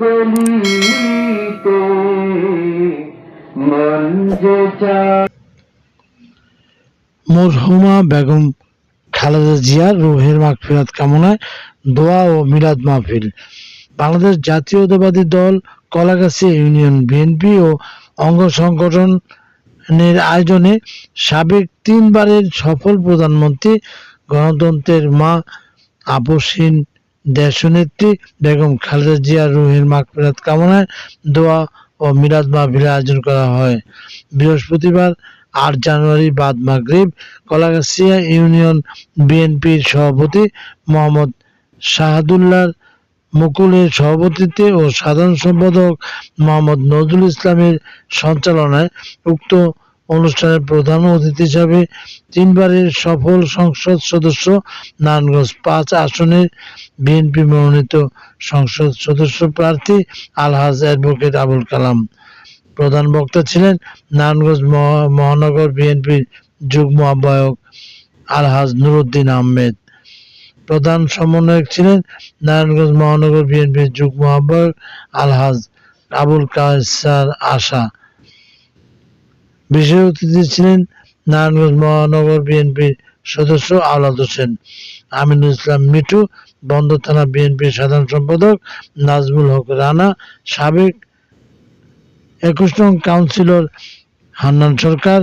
গলিতে মন যে চায়। মরহুমা বেগম খালেদা জিয়ার রুহের মাগফিরাত কামনায় দোয়া ও মিলাদ মাহফিল। বাংলাদেশ জাতীয়তাবাদী দল কলাগাছী ইউনিয়ন বিএনপি ও অঙ্গ সংগঠনের আয়োজনে সাবেক 3 বারের সফল প্রধানমন্ত্রী, গণতন্ত্রের মা, আপসহীন দেশনেত্রী বেগম খালেদা জিয়ার রুহের মাগফিরাত কামনায় দোয়া ও মিলাদ মাহফিলের আয়োজন করা হয়। বৃহস্পতিবার 8 জানুয়ারি বাদ মাগরিব কলাগাছিয়া ইউনিয়ন বিএনপির সভাপতি মোহাম্মদ শাহাদুল্লাহ মুকুলের সভাপতিত্বে ও সাধারণ সম্পাদক মোহাম্মদ নজরুল ইসলামের সঞ্চালনায় উক্ত অনুষ্ঠানের প্রধান অতিথি হিসাবে 3 বারের সফল সংসদ সদস্য, নারায়ণগঞ্জ 5 আসনের বিএনপি মনোনীত সংসদ সদস্য প্রার্থী আলহাজ অ্যাডভোকেট আবুল কালাম। প্রধান বক্তা ছিলেন নারায়ণগঞ্জ মহানগর বিএনপির যুগ্ম আহ্বায়ক আলহাজ নুরুদ্দিন আহমেদ। প্রধান সমন্বয়ক ছিলেন নারায়ণগঞ্জ মহানগর বিএনপির যুগ্ম আহ্বায়ক আলহাজ আবুল কায়সার আশা। বিশেষ অতিথি ছিলেন নারায়ণগঞ্জ মহানগর বিএনপির সদস্য আওলাদ হোসেন, আমিনুল ইসলাম মিঠু, বন্দর থানা বিএনপির সাধারণ সম্পাদক নাজমুল হক রানা, সাবেক 21 নং কাউন্সিলর হান্নান সরকার,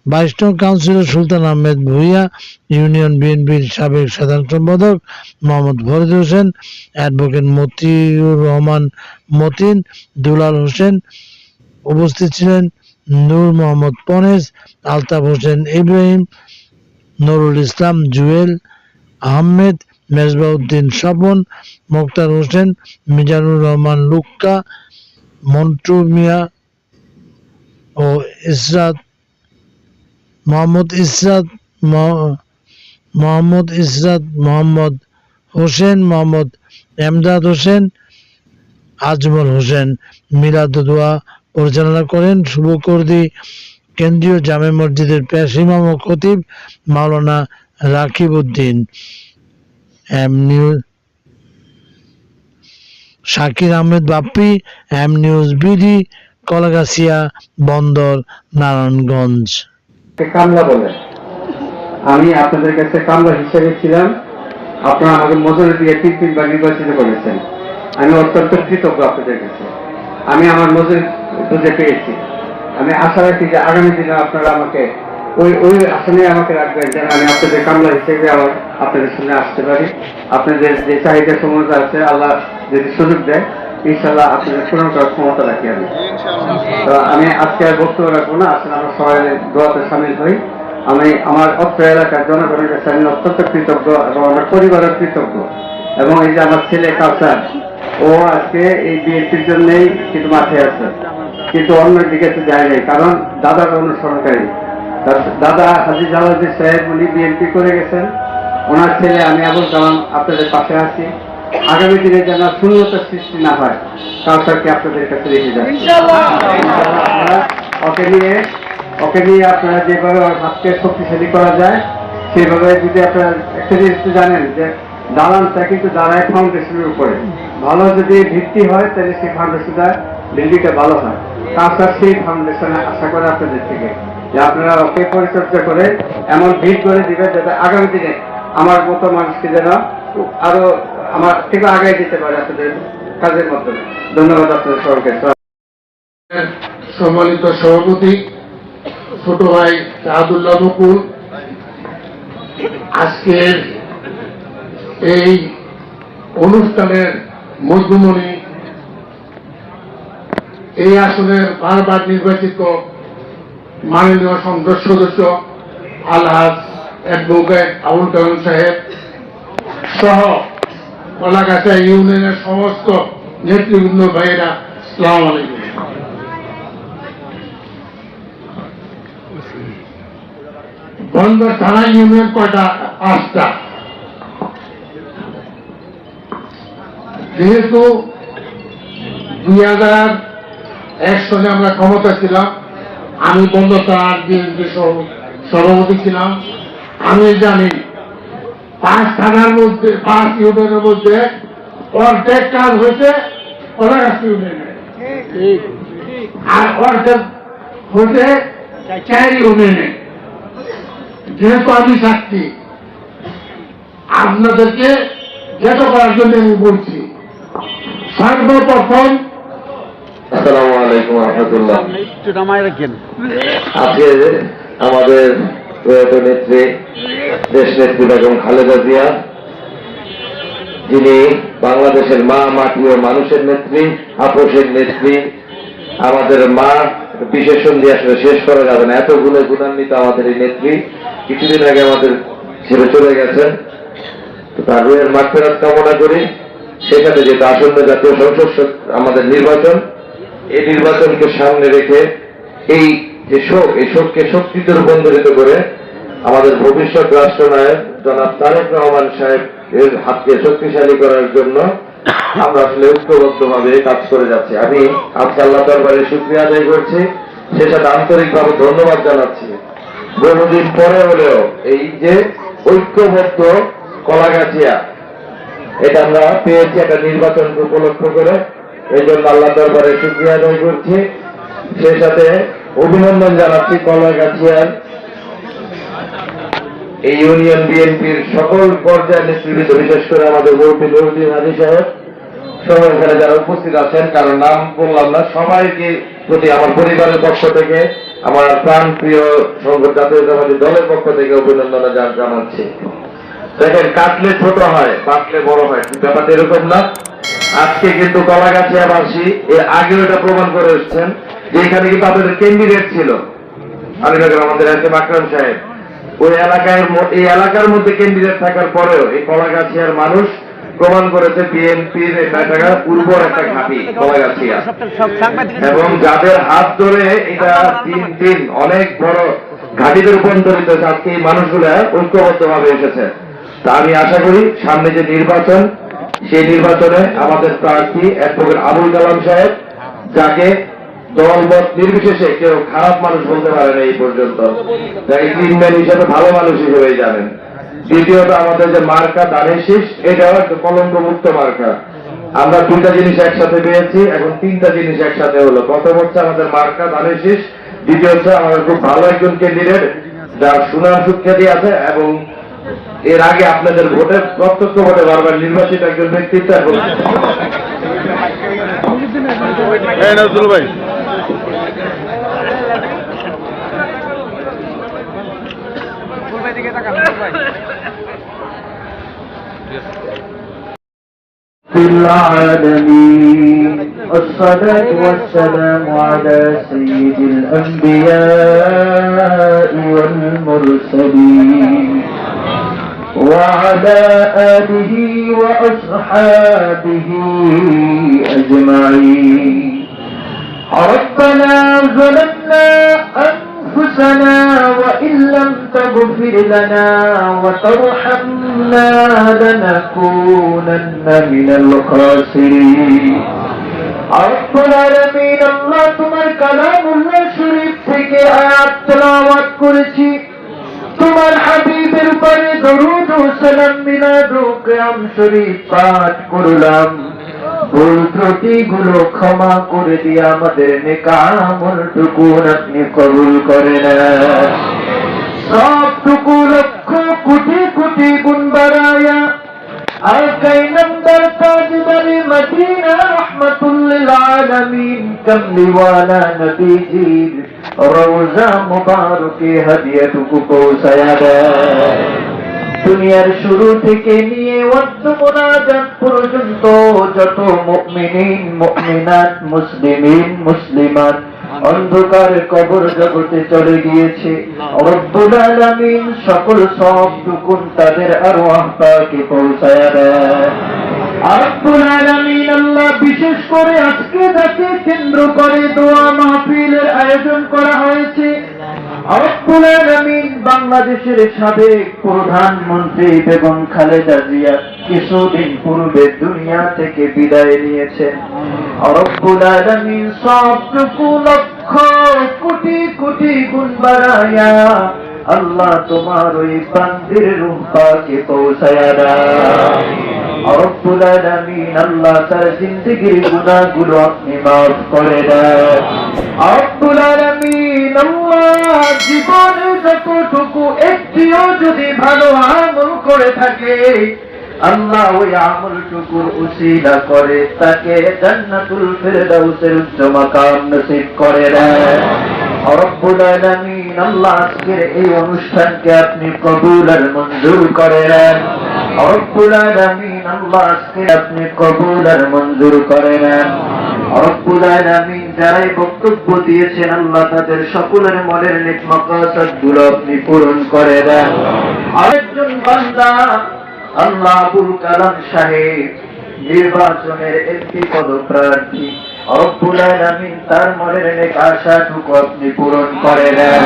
22 নং কাউন্সিলর সুলতান আহমেদ ভূঁইয়া, ইউনিয়ন বিএনপির সাবেক সাধারণ সম্পাদক মোহাম্মদ ফরিদ হোসেন, অ্যাডভোকেট মতিউর রহমান মতিন, দুলাল হোসেন। উপস্থিত ছিলেন নূর মোহাম্মদ পনেজ, আলতাফ হোসেন ইব্রাহিম, নুরুল ইসলাম জুয়েল, আহমেদ, মেজবাউদ্দিন স্বপন, মোক্তার হোসেন, মিজানুর রহমান লুক্কা, মন্টু মিয়া ও ইসরাত মোহাম্মদ হোসেন, মোহাম্মদ এমদাদ হোসেন, আজমল হোসেন। মিলাদ দোয়া পরিচালনা করেন শুভকর্দি কেন্দ্রীয় জামে মসজিদের পেশ ইমাম ও খতিব Maulana Rakib Uddin. Shakir Ahmed Bappi, M news BD, Kalagachhia Bandar, Narayanganj. কামলা বলে আমি আপনাদের কাছে কামলা হিসেবে ছিলাম। আপনারা আমাকে মজুরি দিয়ে 3 বার নির্বাচিত করেছেন। আমি অত্যন্ত কৃতজ্ঞ আপনাদের কাছে। আমি আমার মজুরি বুঝে পেয়েছি। আমি আশা রাখি যে আগামী দিনে আপনারা আমাকে ওই আসনে আমাকে রাখবেন, যেন আমি আপনাদের কামলা হিসেবে আবার আপনাদের সামনে আসতে পারি। আপনাদের যে চাহিদা ক্ষমতা আছে, আল্লাহ যদি সুযোগ দেয়, ইনশাল্লাহ আপনাদের পূরণ করার ক্ষমতা রাখি আমি। তো আমি আজকে আর বক্তব্য রাখবো না। আসলে আমরা সবাই দোয়াতে সামিল হই। আমি আমার অত্র এলাকার জনগণের কাছে আমি অত্যন্ত কৃতজ্ঞ এবং আমার পরিবারের কৃতজ্ঞ। এবং এই যে আমার ছেলে কাউসার, ও আজকে এই বিএনপির জন্যই কিন্তু মাঠে আছে, কিন্তু অন্য দিকে তো যায় নাই, কারণ দাদার অনুসরণকারী। দাদা হাজী জালালউদ্দিন সাহেব উনি বিএনপি করে গেছেন, ওনার ছেলে আমি আবুল কালাম আপনাদের পাশে আছি। আগামী দিনে যেন শূন্যতার সৃষ্টি না হয়, কাউসারকে আপনাদের কাছে রেখে যাচ্ছি। ওকে নিয়ে আপনারা যেভাবে হাতকে শক্তিশালী করা যায় সেভাবে, যদি আপনারা একটা জিনিস জানেন যে দালানটা কিন্তু দাঁড়ায় ফাউন্ডেশনের উপরে। ভালো যদি ভিত্তি হয় তাহলে সেই ফাউন্ডেশনটা, বিল্ডিংটা ভালো হয়। কাউসার সেই ফাউন্ডেশনে আশা করে আপনাদের থেকে যে আপনারা ওকে পরিচর্যা করে এমন ভিত করে দিবেন যাতে আগামী দিনে আমার মতো মানুষকে যেন আরো আমার থেকে আগে দিতে পারে আপনাদের কাজের মাধ্যমে। ধন্যবাদ আপনাদের সবাইকে। সম্মানিত সভাপতি ছোট ভাই শাহাদুল্লাহ মুকুল, আজকের এই অনুষ্ঠানের মধ্যমণি, এই আসনের বারবার নির্বাচিত মাননীয় সংসদ সদস্য আলহাজ অ্যাডভোকেট আবুল কালাম সাহেব সহ কলাগাছিয়া ইউনিয়নের সমস্ত নেতৃবৃন্দ ভাইয়েরা, আসসালামু আলাইকুম। বন্দর থানা ইউনিয়ন কয়টা? 5টা। যেহেতু 2001 সালে আমরা ক্ষমতা ছিলাম, আমি বন্দর থানার বিএনপি সভাপতি ছিলাম। আমি জানি 5 থানার মধ্যে, 5 ইউনিয়নের মধ্যে অর্ধেক কাজ হয়েছে কলাগাছি ইউনিয়নে, আর অর্ধেক হয়েছে চারি ইউনিয়নে। যেহেতু আমি সাক্ষী, আপনাদেরকে যেটা করার জন্য আমি বলছি। সর্বপ্রথম আসসালামু আলাইকুম রহমতুল্লাহ। একটু নামায় রাখেন। আজকে আমাদের প্রয়াত নেত্রী দেশ নেত্রী বেগম খালেদা জিয়া, যিনি বাংলাদেশের মা, মাটি ও মানুষের নেত্রী, আপোষের নেত্রী, আমাদের মা, বিশেষণ দিয়ে আসলে শেষ করা যাবে না, এত গুণে গুণান্বিত আমাদের এই নেত্রী কিছুদিন আগে আমাদের ছেড়ে চলে গেছেন। তো তার রুহের মাগফিরাত কামনা করি। সেখানে যে আসন্ন জাতীয় সংসদ আমাদের নির্বাচন, এই নির্বাচনকে সামনে রেখে এই যে শোক, এই শোককে শক্তিতে রূপান্তরিত করে আমাদের ভবিষ্যৎ রাষ্ট্রনায়ক জনাব তারেক রহমান সাহেব এর হাতকে শক্তিশালী করার জন্য আমরা আসলে ঐক্যবদ্ধভাবে কাজ করে যাচ্ছি। আমি আজকে আল্লাহ দরবারে শুকরিয়া আদায় করছি, সে সাথে আন্তরিকভাবে ধন্যবাদ জানাচ্ছি। বহুদিন পরে হলেও এই যে ঐক্যবদ্ধ কলাগাছিয়া, এটা আমরা পেয়েছি একটা নির্বাচনকে উপলক্ষ করে। এই জন্য আল্লাহ দরবারে শুকরিয়া আদায় করছি। সে সাথে অভিনন্দন জানাচ্ছি কলাগাছিয়ার এই ইউনিয়ন বিএনপির সকল পর্যায়ের নেতৃবৃন্দ, বিশেষ করে আমাদের মুরব্বী নুরুদ্দিন হাজী সাহেব সহ এখানে যারা উপস্থিত আছেন, কারণ নাম বললাম না, সবাইকে প্রতি আমার পরিবারের পক্ষ থেকে, আমার প্রাণ প্রিয় সংগঠন জাতীয়তাবাদী দলের পক্ষ থেকে অভিনন্দন জানাচ্ছি। দেখেন, কাটলে ছোট হয়, পাকলে বড় হয়, ব্যাপারটা এরকম না। আজকে কিন্তু কলাগাছিয়াবাসী এর আগেও এটা প্রমাণ করে এসছেন যে এখানে কিন্তু আপনাদের ক্যান্ডিডেট ছিল আলিনগর আমাদের এসএম আকরাম সাহেব। ওই এই এলাকার মধ্যে ক্যান্ডিডেট থাকার পরেও এই কলাগাছিয়ার মানুষ প্রমাণ করেছে বিএনপির এটা উর্বর একটা ঘাঁটি কলাগাছিয়া, এবং যাদের হাত ধরে এটা দিন অনেক বড় ঘাঁটিতে রূপান্তরিত হয়েছে। আজকে এই মানুষগুলা ঐক্যবদ্ধভাবে এসেছে। তা আমি আশা করি সামনে যে নির্বাচন, সেই নির্বাচনে আমাদের প্রার্থী অ্যাডভোকেট আবুল কালাম সাহেব, যাকে দলমত নির্বিশেষে কেউ খারাপ মানুষ বলতে পারে না এই পর্যন্ত, যাকে ক্লিনম্যান হিসেবে ভালো মানুষ হিসেবেই জানেন। দ্বিতীয়ত আমাদের যে মার্কা দানের শীষ, এটাও একটা কলঙ্ক মুক্ত মার্কা। আমরা দুইটা জিনিস একসাথে পেয়েছি, এখন তিনটা জিনিস একসাথে হলো। প্রথম হচ্ছে আমাদের মার্কা দানের শীষ, দ্বিতীয় হচ্ছে আমাদের খুব ভালো একজন ক্যান্ডিডেট যার সুনাম সুখ্যাতি আছে, এবং এর আগে আপনাদের ভোটে প্রত্যক্ষ ভোটে বারবার নির্বাচিত একজন ব্যক্তিত্ব। এবং ভাই العالمين والصلاة والسلام على سيد الأنبياء والمرسلين وعلى آله وأصحابه أجمعين. ربنا ظلمنا أنفسنا وإن لم تغفر لنا وترحمنا لنكونن من الخاسرين. رب العالمين, আল্লাহ তোমার কালামুল্লাহ শরীফ থেকে আয়াত তেলাওয়াত করেছি, তোমার হাবিবের উপরে দরুদ ও সালাম মিলাদ ও কিয়াম শরীফ পাঠ করলাম। ভুল ত্রুটিগুলো ক্ষমা করে দিয়ে আমাদের নেক আমলটুকু আপনি কবুল করে নেন। সবটুকু লক্ষ কোটি কোটি গুণ বাড়ায়া আকাই নামদার তাজদারে মদিনা রাহমাতুল লিল আলামিন কামলিওয়ালা নবীজির রওজা মুবারকে হাদিয়াটুকু পৌঁছায়া দেন। দুনিয়ার শুরু থেকে নিয়ে ওয়াক্ত মুনাজাত পর্যন্ত যত মুমিনিন মুমিনাত মুসলিমিন মুসলিমাত অন্ধকার কবর জগতে চলে গিয়েছে, রব্বুল আলামিন সকল সবটুকুন তাদের আরওয়াহ পাকে পৌঁছায়া দেন। রব্বুল আলামিন আল্লাহ, বিশেষ করে আজকে যাকে কেন্দ্র করে দোয়া মাহফিলের আয়োজন করা হয়েছে, রব্বুল আলামিন বাংলাদেশের সাবেক প্রধানমন্ত্রী বেগম খালেদা জিয়া কিছুদিন পূর্বে দুনিয়া থেকে বিদায় নিয়েছেন। রব্বুল আলামিন সবটুকু লক্ষ কোটি কোটি গুণ বাড়ায়া আল্লাহ তোমার ওই বান্দির রূহ পাকে পৌঁছায়া দাও। রব্বুল আলামিন আল্লাহ তার জিন্দেগির গুনাহগুলো আপনি মাফ করে দেন। রব্বুল আলামিন আল্লাহ জীবনে যতটুকু একটিও যদি ভালো আমল করে থাকে আল্লাহ ওই আমলটুকুর উসিলা করে তাকে জান্নাতুল ফিরদাউসের উচ্চ মাকাম নসিব করে দেন। রব্বুল আলামিন আল্লাহ আজকের এই অনুষ্ঠানকে আপনি কবুল আর মঞ্জুর করে নেন। রব্বুল আলামিন আল্লাহ আজকে আপনি কবুল আর মঞ্জুর করে নেন। রব্বুল আলামিন যারাই বক্তব্য দিয়েছেন আল্লাহ তাদের সকলের মনের নেক মাকাসাদগুলো আপনি পূরণ করে দেন। আরেকজন বান্দা আল্লাহ আবুল কালাম সাহেব নির্বাচনের একটি পদপ্রার্থী, রব্বুল আলামিন তার মনের নেক আশাটুকু আপনি পূরণ করে দেন।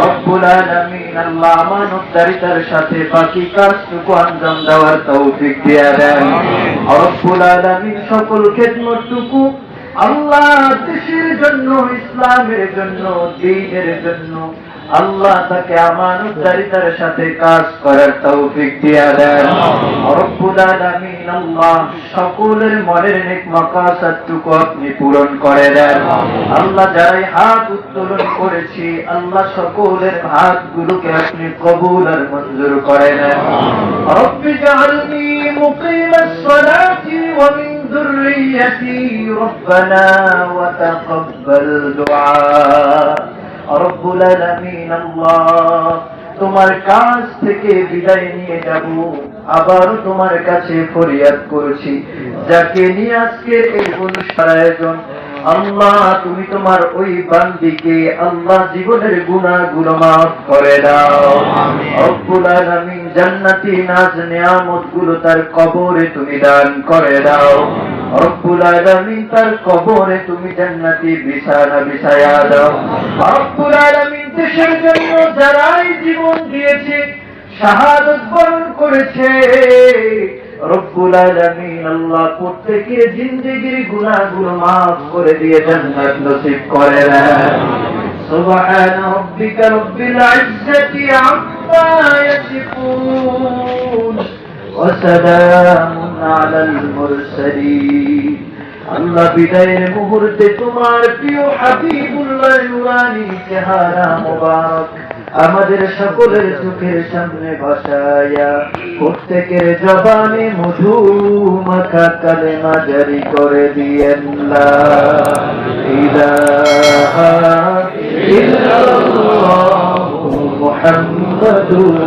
রব্বুল আলামিন আল্লাহ আমানতদারিতার সাথে বাকি কাজটুকু আঞ্জাম দেওয়ার তৌফিক দিয়ে দেন। রব্বুল আলামিন সকল খেদমতটুকু আল্লাহ দেশের জন্য, ইসলামের জন্য, দ্বীনের জন্য আল্লাহ তাকে আমানতদারিতার সাথে কাজ করার তৌফিক দিয়ে দেন। রব্বুল আলামিন আল্লাহ সকলের মনের নেক মাকাসাদটুকু আপনি পূরণ করে দেন। আল্লাহ যারাই হাত উত্তোলন করেছি আল্লাহ সকলের হাতগুলোকে আপনি কবুল আর মঞ্জুর করে নেন। রব্বি জাআলনি মুকিমাস সালাতি ওয়া মিন যুররিয়্যাতি রব্বানা ওয়া তাকাব্বাল দুআ। রব্বুল আলামিন আল্লাহ তোমার কাছ থেকে বিদায় নিয়ে যাব, আবার তোমার কাছে ফরিয়াদ করছি যাকে নিয়ে আজকের এই অনুষ্ঠান আয়োজন আল্লাহ তুমি তোমার ওই বান্দিকে আল্লাহ জীবনের গুনাহগুলো মাফ করে দাও। রব্বুল আলামিন জান্নাতি নাজ নিয়ামত গুলো তার কবরে তুমি দান করে দাও। রব্বুল আলামিন তার কবরে তুমি জান্নাতি বিছানা বিছায়া দাও। রব্বুল আলামিন দেশের জন্য যারাই জীবন দিয়েছে, শাহাদাত বরণ করেছে, রব্বুল আলামিন আল্লাহ প্রত্যেকের জিন্দেগির গুনাহগুলো মাফ করে দিয়ে জান্নাত নসিব করে দেন। সুবহান রাব্বিকা রাব্বিল ইজ্জাতি আম্মা ইয়াসিফুন ওয়া সালামুন আলাল মুরসালিন। আল্লাহ বিদায়ের মুহূর্তে তোমার প্রিয় হাবিবুল্লাহ নুরানি চেহারা মুবারক আমাদের সকলের চোখের সামনে ভাসায়া প্রত্যেকের জবানে মধু মাখা কালেমা জারি করে দিয়েন লা ইলাহা ইল্লাল্লাহু মুহাম্মাদুর